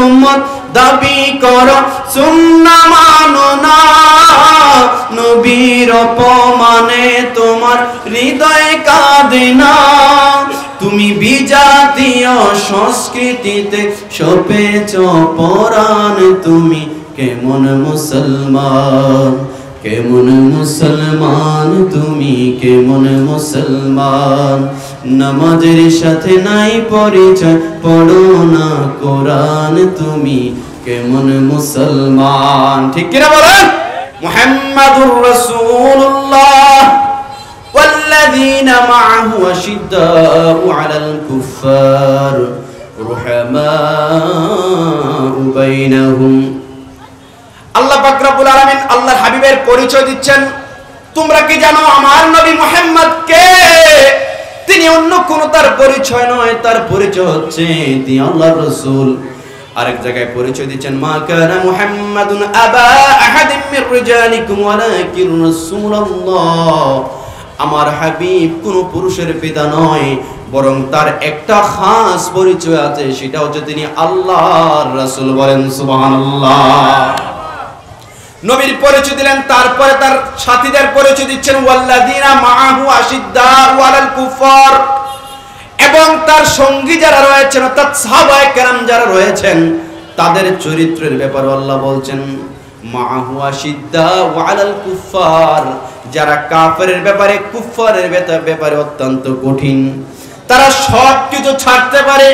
উম্মত দাবি করো সুন্নাহ মানো না, নবীর অপমানে তোমার হৃদয় কাঁদে না। তুমি বিজাতীয় সংস্কৃতিতে সপেছ পরাণ, তুমি কেমন মুসলমান, কেমন মুসলমান, তুমি কেমন মুসলমান। নামাজের সাথে নাই পরিচয়, পড়ো না কোরআন, তুমি কেমন মুসলমান। ঠিক কিনা বলেন? মুহাম্মাদুর রাসূলুল্লাহ ওয়াল্লাযীনা মাআহু আশিদ্দাউ আলাল কুফফার রুহামাউ বাইনাহুম। আল্লাহ পাক রব্বুল আলামিন আল্লাহর হাবিবের পরিচয় দিচ্ছেন। তোমরা কি জানো আমার নবী মুহাম্মদ কে? তিনি অন্য কোন তার পরিচয় নয়, তার পরিচয় হচ্ছে তিনি আল্লাহর রাসূল। আরেক জায়গায় পরিচয় দিচ্ছেন মা কানা মুহাম্মাদুন আবা আহাদিম মির রিজালিকুম ওয়ালাকিন রাসূলুল্লাহ। আমার হাবিব কোন পুরুষের পিতা নয়, বরং তার একটা খাস পরিচয় আছে, সেটা হচ্ছে তিনি আল্লাহর রাসূল। বলেন সুবহানাল্লাহ। নবীর পরিচয় দিলেন, তারপরে তার সাথীদের পরিচয় দিচ্ছেন ওয়াল্লাযীনা মাআহু আশিদ্দাউ আলাল কুফফার। এবং তার সঙ্গী যারা রয়েছেন অর্থাৎ সাহাবায়ে কেরাম যারা রয়েছেন তাদের চরিত্রের ব্যাপারে আল্লাহ বলছেন মাআহু আশিদ্দাউ আলাল কুফফার। যারা কাফেরের ব্যাপারে, কুফফারের ব্যাপারে অত্যন্ত কঠিন। তারা সব কিছু ছাড়তে পারে,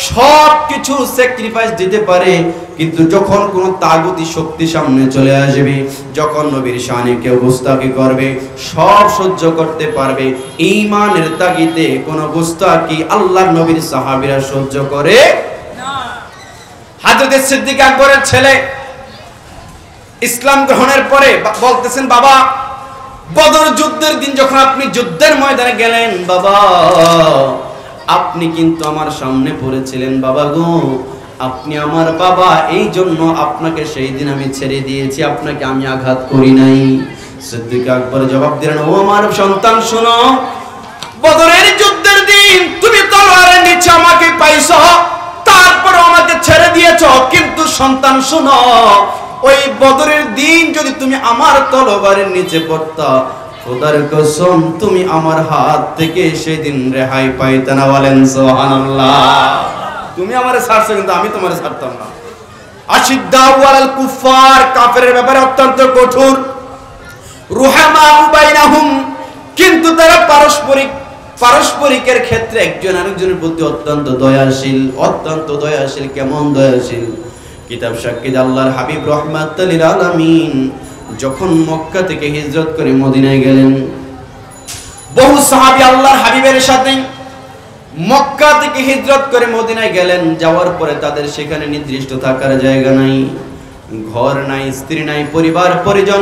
সব কিছু স্যাক্রিফাইস দিতে পারে, কিন্তু যখন কোন তাগুতি শক্তি সামনে চলে আসবে, যখন নবীর শানে কেউ গুস্তাখি করবে, সব সহ্য করতে পারবে। ঈমানের তাগিদে কোন গুস্তাখি আল্লাহর নবীর সাহাবীরা সহ্য করে না। হযরত সিদ্দিক আকবরের ছেলে ইসলাম গ্রহণের পরে বলতেছেন, বাবা বদর যুদ্ধের দিন যখন আপনি যুদ্ধের ময়দানে গেলেন, বাবা আপনি কিন্তু আমার সামনে পড়েছিলেন, বাবা গো আপনি আমার বাবা, এই জন্য আপনাকে সেই দিন আমি ছেড়ে দিয়েছি, আপনাকে আমি আঘাত করি নাই। সিদ্দিক আকবর জবাব দিলেন, ও আমার সন্তান শোনো, বদরের যুদ্ধের দিন তুমি তলোয়ারের নিচে আমাকে পাইছো, তারপর আমাকে ছেড়ে দিয়েছো, কিন্তু সন্তান শোনো, ওই বদরের দিন যদি তুমি আমার তলোয়ারের নিচে পড়তা, খোদার কসম তুমি আমার হাত থেকে সেদিন রেহাই পাইতে না। বলেন সুবহানাল্লাহ। তুমি আমারে ছাড়ছো, কিন্তু আমি তোমারে ছাড়তাম না। আশিদ্দাউ আলাল কুফফার, কাফেরের ব্যাপারে অত্যন্ত কঠোর। রুহামাউ বাইনাহুম, কিন্তু তারা পারস্পরিকের ক্ষেত্রে একজন আরেকজনের প্রতি অত্যন্ত দয়াশীল, অত্যন্ত দয়াশীল। কেমন দয়াশীল? কিতাব সাক্ষী আল্লাহর হাবিব রাহমাতুল লিল আলামিন যখন মক্কা থেকে হিজরত করে মদিনায় গেলেন, বহু সাহাবী আল্লাহর হাবিবের সাথে মক্কা থেকে হিজরত করে মদিনায় গেলেন। যাওয়ার পরে তাদের সেখানে নির্দিষ্ট থাকার জায়গা নাই, ঘর নাই, স্ত্রী নাই, পরিবার পরিজন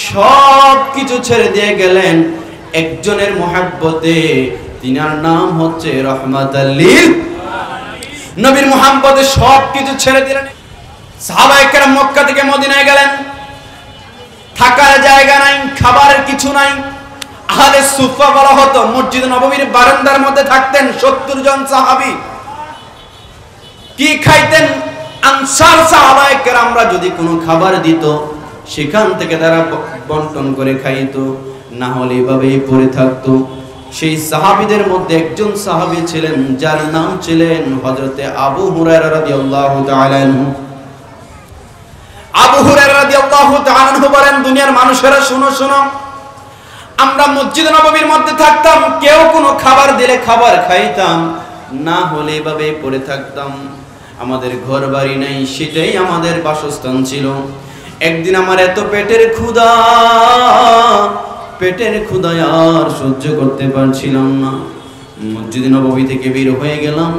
সব কিছু ছেড়ে দিয়ে গেলেন একজনের মহব্বতে। তিনার নাম হচ্ছে রাহমাতুল লিল আলামিন। নবীর মহব্বতে সব কিছু ছেড়ে দিলেন। সাহাবায়ে কেরাম মক্কা থেকে মদিনায় গেলেন, থাকার জায়গা নাই, খাবারের কিছু নাই। আহলে সুফা বলা হতো, মসজিদ নববীর বারান্দার মধ্যে থাকতেন 70 জন সাহাবী। কি খাইতেন? আনসার সাহাবায়ে কেরামরা যদি কোনো খাবার দিত, সেখান থেকে তারা বন্টন করে খাইতো, না হলে এভাবেই পড়ে থাকতো। সেই সাহাবীদের মধ্যে একজন সাহাবী ছিলেন যার নাম ছিলেন হযরতে আবু হুরায়রা রাদিয়াল্লাহু তাআলা আনহু। আবু হুরায়রা রাদিয়াল্লাহু তাআলা আনহু বলেন, দুনিয়ার মানুষেরা শুনো শোনো, আমরা মসজিদ নববীর মধ্যে থাকতাম, কেউ কোনো খাবার দিলে খাবার খাইতাম, না হলে এভাবে পড়ে থাকতাম। আমাদের ঘর বাড়ি নাই, সেটাই আমাদের বাসস্থান ছিল। একদিন আমার এত পেটের ক্ষুধা আর সহ্য করতে পারছিলাম না। মসজিদ নববী থেকে বের হয়ে গেলাম,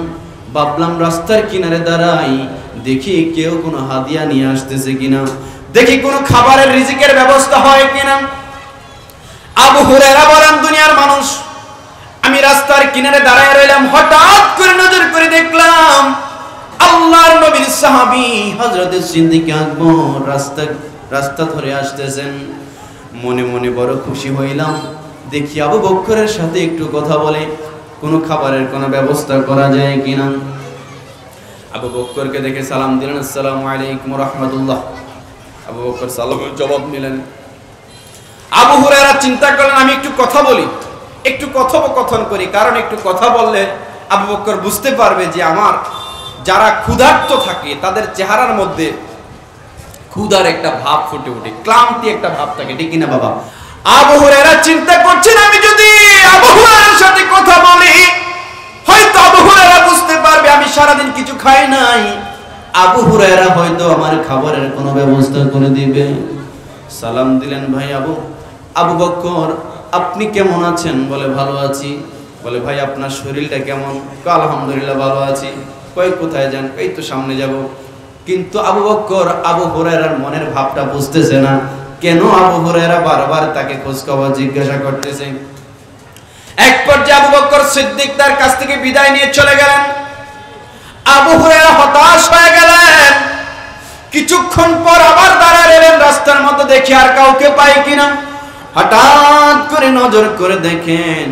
ভাবলাম রাস্তার কিনারে দাঁড়াই, দেখি কেউ কোনো হাদিয়া নিয়ে আসতেছে কিনা, দেখি কোনো খাবারের রিজিকের ব্যবস্থা হয় কিনা। আবু হুরায়রা বলেন, দুনিয়ার মানুষ, আমি রাস্তার কিনারে দাঁড়ায় রইলাম, হঠাৎ করে নজর করে দেখলাম আল্লাহর নবীর সাহাবী হযরত সিদ্দিক আকবর রাস্তা ধরে আসতেছেন। মনে মনে বড় খুশি হইলাম, দেখি আবু বকরের সাথে একটু কথা বলে কোনো খাবারের কোনো ব্যবস্থা করা যায় কিনা। আবু বকরকে দেখে সালাম দিলেন, আসসালামু আলাইকুম ওয়া রাহমাতুল্লাহ। আবু বকর সালামের জবাব নিলেন। আবু হুরায়রা চিন্তা করলেন আমি একটু কথা বলি, একটু কথোপকথন করি, কারণ একটু কথা বললে আবু বকর বুঝতে পারবে যে আমার যারা ক্ষুধার্ত থাকে তাদের চেহারার মধ্যে ক্ষুধার একটা ভাব ফুটে ওঠে, ক্লান্তি একটা ভাব থাকে, ঠিক কিনা বাবা? আবু হুরায়রা চিন্তা করছেন আমি যদি আবু হুরায়রার সাথে কথা বলি হয়তো আবু হুরায়রা বুঝতে পারবে আমি সারাদিন কিছু খাই নাই, আবু হুরায়রা হয়তো আমার খাবারের কোনো ব্যবস্থা করে দিবে। সালাম দিলেন, ভাই আবু বকর আপনি কেমন আছেন? বলে ভালো আছি। বলে ভাই আপনার শরীরটা কেমন? আলহামদুলিল্লাহ ভালো আছি। কই কোথায় যান? এই তো সামনে যাব। কিন্তু আবু বকর আবু হুরায়রার মনের ভাবটা বুঝতেছে না, কেন আবু হুরায়রা বারবার তাকে খোঁজ খবর জিজ্ঞাসা করতেছে। এক পর্যায়ে আবু বকর সিদ্দিক তার কাছ থেকে বিদায় নিয়ে চলে গেলেন। আবু হুরায়রা হতাশ হয়ে গেলেন। কিছুক্ষণ পর আবার দাঁড়ায় রইলেন রাস্তার মধ্যে, দেখি আর কাউকে পাই কিনা। হঠাৎ করে নজর করে দেখেন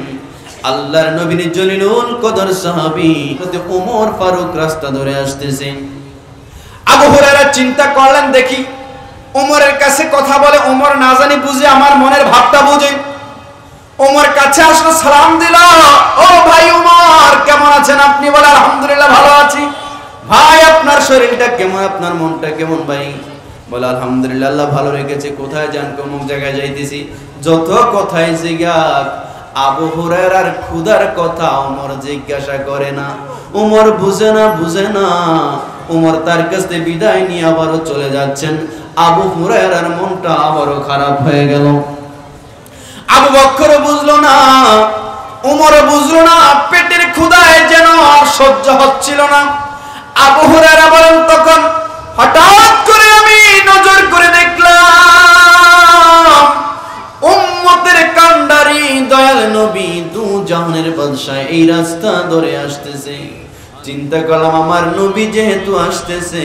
আল্লাহর নবীর জলিলুল কদর সাহাবী হযরত ওমর ফারুক রাস্তা ধরে আসতেছেন। আবু হুরায়রা চিন্তা করলেন দেখি ওমরের কাছে কথা বলে ওমর না জানি বুঝে আমার মনের ভাবটা বুঝে। ওমর কাছে আসলো, সালাম দিল, ও ভাই ওমর কেমন আছেন আপনি? বলে আলহামদুলিল্লাহ ভালো আছি। ভাই আপনার শরীরটা কেমন, আপনার মনটা কেমন? ভাই বলে আলহামদুলিল্লাহ আল্লাহ ভালো রেখেছে। কোথায় যান? কোন জায়গায় যাইতেছি। যত কথাই জিজ্ঞাসা আবু হুরায়রার ক্ষুধার কথা ওমর জিজ্ঞাসা করে না। ওমর বুঝে না। ওমর তার কাছ থেকে বিদায় নিয়ে আবারও চলে যাচ্ছেন। আবু হুরায়রার মনটা আবারও খারাপ হয়ে গেল। আবু বকর বুঝলো না, ওমর বুঝলো না, পেটের ক্ষুধায় যেন আর সহ্য হচ্ছিল না। আবু হুরায়রা বলেন তখন হঠাৎ করে আমি নজর করে দেখলাম উম্মতের কান্ডারি দয়াল নবী দু জাহানের বাদশা এই রাস্তা ধরে আসতেছে। চিন্তা করলাম আমার নবী যেহেতু আসতেছে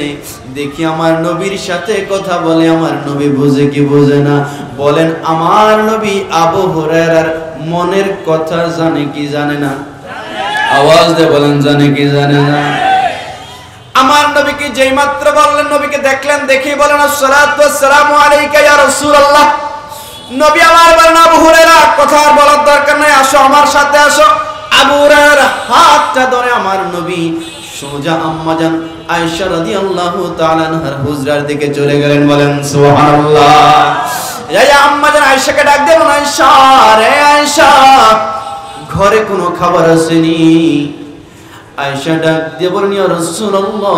দেখি আমার নবীর সাথে কথা বলে, আমার নবী বুঝে কি বুঝে না। বলেন আমার নবী আবু হুরায়রার মনের কথা জানে কি জানে না? আওয়াজ দিয়ে বলেন জানে কি জানে না? আমার নবীকে যেই মাত্র বললেন, নবীকে দেখলেন, দেখি বলেন আসসালাতু ওয়াসসালামু আলাইকা ইয়া রাসূলুল্লাহ। নবী আমার বলেন আবু হুরায়রা কথা আর বলার দরকার নাই, আসো আমার সাথে আসো। আবু হুরায়রার হাতটা ধরে আমার নবী সোজা আম্মাজান আয়েশা রাদিয়াল্লাহু তাআলা আনহার হুজরার দিকে চলে গেলেন। বলেন সুবহানাল্লাহ। এই আম্মাজান আয়েশাকে ডাক দেন, আয়েশা রে আয়েশা ঘরে কোনো খাবার আসেনি? আয়েশা ডাক দিয়ে বলেন ইয়া রাসূলুল্লাহ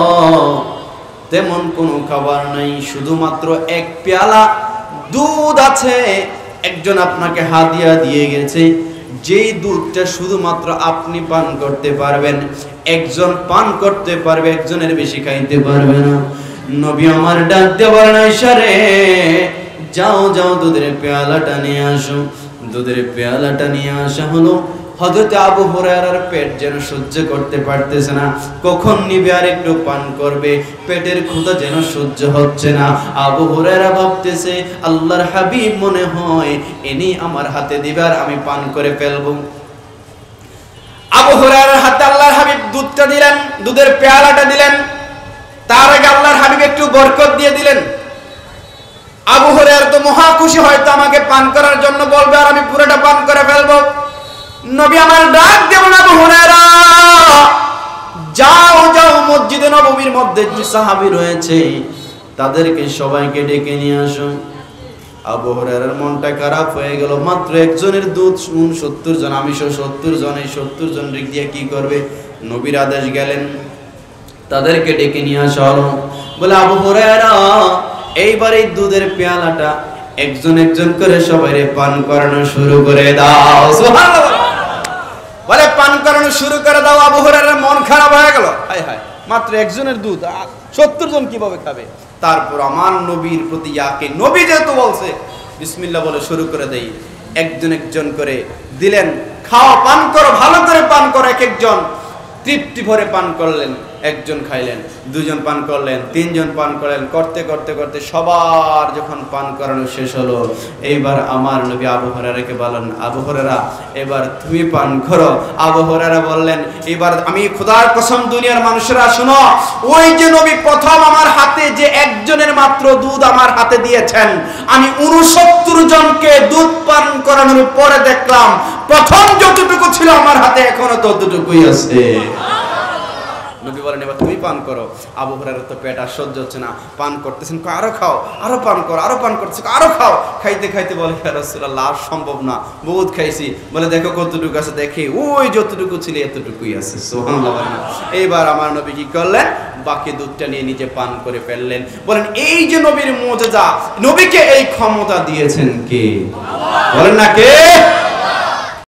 তেমন কোনো খাবার নাই, শুধুমাত্র এক পেয়ালা দুধ আছে, একজন আপনাকে হাদিয়া দিয়ে গেছে, যেই দুধটা শুধুমাত্র আপনি পান করতে পারবেন, একজন পান করতে পারবে, একজনের বেশি খাইতে পারবে না। নবী আমার ডাক দিয়ে বলেন আয়েশা রে যাও দুধের পেয়ালাটা নিয়ে আসো। দুধের পেয়ালাটা নিয়ে আসা হলো। হযরত আবু হুরায়রার পেট যেন সহ্য করতে পারতেছে না, কখন নিবে আর একটু পান করবে, পেটের ক্ষুধা যেন সহ্য হচ্ছে না। আবু হুরায়রা ভাবতেছে আল্লাহর হাবিব মনে হয় ইনি আমার হাতে দিবে আর আমি পান করে ফেলবো। আবু হুরায়রার হাতে আল্লাহর হাবিব দুধটা দিলেন, দুধের পেয়ালাটা দিলেন। তার আগে আল্লাহর হাবিব একটু বরকত দিয়ে দিলেন। আবু হুরায়রা তো মহা খুশি, হয়তো আমাকে পান করার জন্য বলবে আর আমি পুরোটা পান করে ফেলবো। নবী আমার ডাক দেবেন আবু হুরায়রা যাও মসজিদে নববীর মধ্যে যে সাহাবী রয়েছে তাদেরকে সবাইকে ডেকে নিয়ে আসো। আবু হুরায়রার মনটা খারাপ হয়ে গেল, মাত্র একজনের দুধ 70 জন, আমি 70 জন, এই 70 জন রেখ দিয়ে কি করবে? নবীর আদেশ গেলেন তাদেরকে ডেকে নিয়ে আসা হলো। বলে আবু হুরায়রা এইবার এই দুধের পেয়ালাটা একজন করে সবাইরে পান করানো শুরু করে দাও। সুবহানাল্লাহ। বলে পান করানো শুরু করে দাও। আবু হুরায়রার মন খারাপ হয়ে গেল, হায় হায় মাত্র একজনের দুধ 70 জন কিভাবে খাবে? তারপর আমার নবীর প্রতি ইয়াকে, নবী যেহেতু বলছে বিসমিল্লাহ বলে শুরু করে দেই। একজন করে দিলেন, খাও পান করো, ভালো করে পান করো। একজন তৃপ্তি ভরে পান করলেন। একজন খাইলেন, দুজন পান করলেন, তিনজন পান করলেন, করতে করতে করতে সবার যখন পান করানো শেষ হলো, এইবার আমার নবী আবু হুরায়রাকে বলেন, আবু হুরায়রা এবার তুমি পান করো। আবু হুরায়রা বললেন, এবার আমি খোদার কসম দুনিয়ার মানুষেরা শুনো, ওই যে নবী প্রথম আমার হাতে যে একজনের মাত্র দুধ আমার হাতে দিয়েছেন, আমি 69 জনকে দুধ পান করানোর পরে দেখলাম প্রথম যতটুকু ছিল আমার হাতে এখনো ততটুকুই আছে। নবী বলেন এবার তুমি পান করো। আবু হুরায়রার তো পেট আর সহ্য হচ্ছে না, পান করতেছেন, আরো খাও, আরো পান করো, আরো পান করতেছে, আরো খাও। খাইতে খাইতে বলে ইয়া রাসূলুল্লাহ আর সম্ভব না, বহুত খাইছি। বলে দেখো কতটুকু আছে, দেখি ওই যতটুকু ছিল এতটুকুই আছে। সুবহানাল্লাহ। এইবার আমার নবী কি করলেন, বাকি দুধটা নিয়ে নিজে পান করে ফেললেন। বলেন এই যে নবীর মুজিজা, নবীকে এই ক্ষমতা দিয়েছেন কে? বলেন না কে?